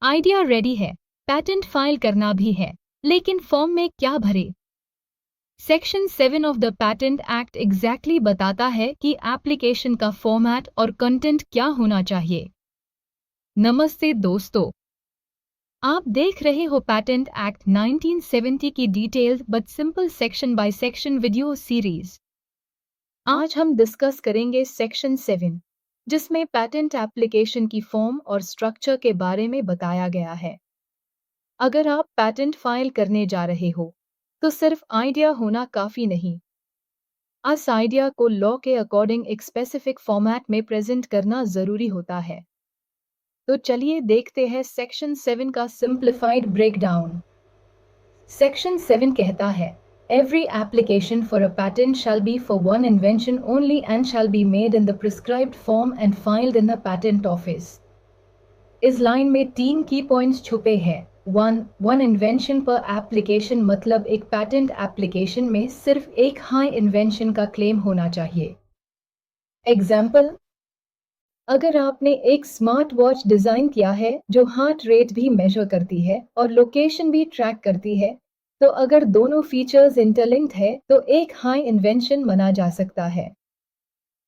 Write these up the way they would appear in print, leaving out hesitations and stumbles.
Idea ready है, patent file करना भी है, लेकिन फॉर्म में क्या भरे? Section 7 of the patent act exactly बताता है कि एप्लीकेशन का फॉर्मेट और कंटेंट क्या होना चाहिए। नमस्ते दोस्तों, आप देख रहे हो पैटेंट एक्ट 1970 की detailed but simple section by section video series. आज हम डिस्कस करेंगे सेक्शन 7, जिसमें पैटेंट एप्लीकेशन की फॉर्म और स्ट्रक्चर के बारे में बताया गया है। अगर आप पैटेंट फाइल करने जा रहे हो, तो सिर्फ आइडिया होना काफी नहीं। इस आइडिया को लॉ के अकॉर्डिंग एक स्पेसिफिक फॉर्मेट में प्रेजेंट करना जरूरी होता है। तो चलिए देखते हैं सेक्शन 7 का सिंप्लीफाइड ब्रेकडाउन। सेक्शन 7 कहता है, Every application for a patent shall be for one invention only and shall be made in the prescribed form and filed in the patent office. इस लाइन में 3 की पॉइंट्स छुपे हैं। 1. One invention पर application मतलब एक पैटेंट एप्लीकेशन में सिर्फ एक हाई इन्वेंशन का क्लेम होना चाहिए। एग्जाम्पल, अगर आपने एक स्मार्ट वॉच डिजाइन किया है जो हार्ट रेट भी मेजर करती है और लोकेशन भी ट्रैक करती है, तो अगर दोनों फीचर्स इंटरलिंक्ड है तो एक हाई इन्वेंशन माना जा सकता है।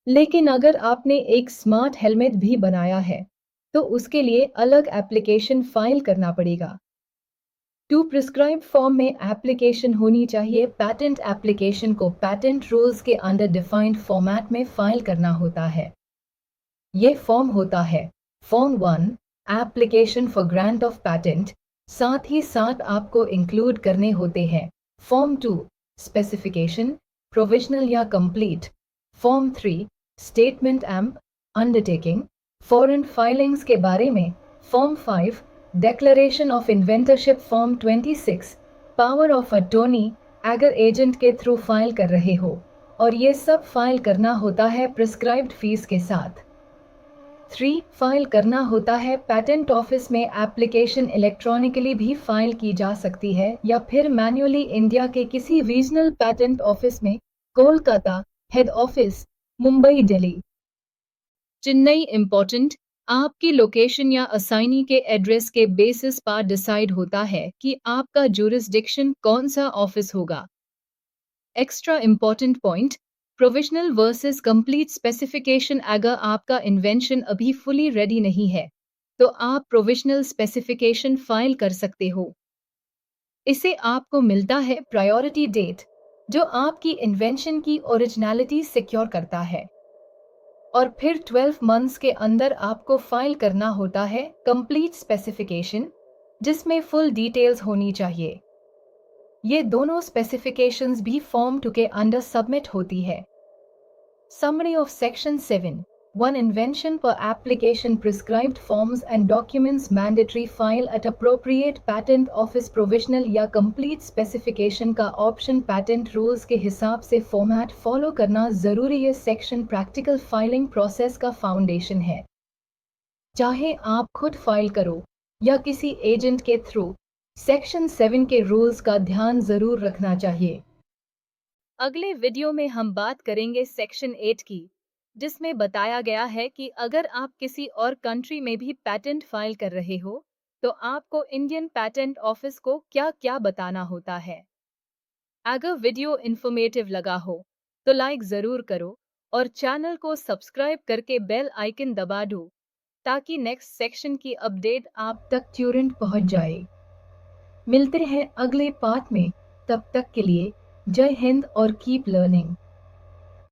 लेकिन अगर आपने एक स्मार्ट हेलमेट भी बनाया है, तो उसके लिए अलग एप्लीकेशन फाइल करना पड़ेगा। टू प्रिस्क्राइब फॉर्म में एप्लीकेशन होनी चाहिए। पैटेंट एप्लीकेशन को पैटेंट रूल्स के अंडर डिफाइंड फॉर्मेट में फाइल करना होता है। ये फॉर्म होता है form 1, application for grant of patent, साथ ही साथ आपको इंक्लूड करने होते हैं फॉर्म 2, स्पेसिफिकेशन, प्रोविजनल या complete, form 3, statement amp, undertaking, foreign filings के बारे में, form 5, declaration of inventorship, form 26, power of attorney अगर एजेंट के थ्रू फाइल कर रहे हो, और ये सब फाइल करना होता है प्रिस्क्राइब्ड फीस के साथ। 3. फाइल करना होता है पैटेंट ऑफिस में। एप्लीकेशन इलेक्ट्रॉनिकली भी फाइल की जा सकती है या फिर मैन्युअली इंडिया के किसी रीजनल पैटेंट ऑफिस में, Kolkata head office, Mumbai, Delhi, Chennai. Important, आपकी लोकेशन या असाइनी के एड्रेस के बेसिस पर डिसाइड होता है कि आपका जुरिस्डिक्शन कौन सा ऑफिस होगा। Extra important point, provisional versus complete specification. अगर आपका इन्वेंशन अभी फुली रेडी नहीं है, तो आप प्रोविजनल स्पेसिफिकेशन फाइल कर सकते हो। इसे आपको मिलता है प्रायोरिटी डेट, जो आपकी इन्वेंशन की ओरिजिनलिटी सिक्योर करता है। और फिर 12 मंथ्स के अंदर आपको फाइल करना होता है कंप्लीट स्पेसिफिकेशन, जिसमें फुल डिटेल्स होनी चाहिए। ये दोनों स्पेसिफिकेशंस भी फॉर्म 2 के अंडर सबमिट होती है। Summary of Section 7. One invention per application. Prescribed forms and documents mandatory. File at appropriate patent office. Provisional या complete specification का option patent rules के हिसाब से format follow करना जरूरी है। section practical filing process का foundation है। चाहे आप खुद फाइल करो या किसी एजेंट के थ्रू, सेक्शन 7 के रूल्स का ध्यान जरूर रखना चाहिए। अगले वीडियो में हम बात करेंगे सेक्शन 8 की, जिसमें बताया गया है कि अगर आप किसी और कंट्री में भी पैटेंट फाइल कर रहे हो, तो आपको इंडियन पैटेंट ऑफिस को क्या क्या बताना होता है। अगर वीडियो इन्फॉर्मेटिव लगा हो, तो लाइक जरूर करो और चैनल को सब्सक्राइब करके बेल आइकन दबा दो, ताकि नेक्स्ट सेक्शन की अपडेट आप तक तुरंत पहुंच जाए। मिलते हैं अगले पार्ट में, तब तक के लिए जय हिंद और कीप लर्निंग।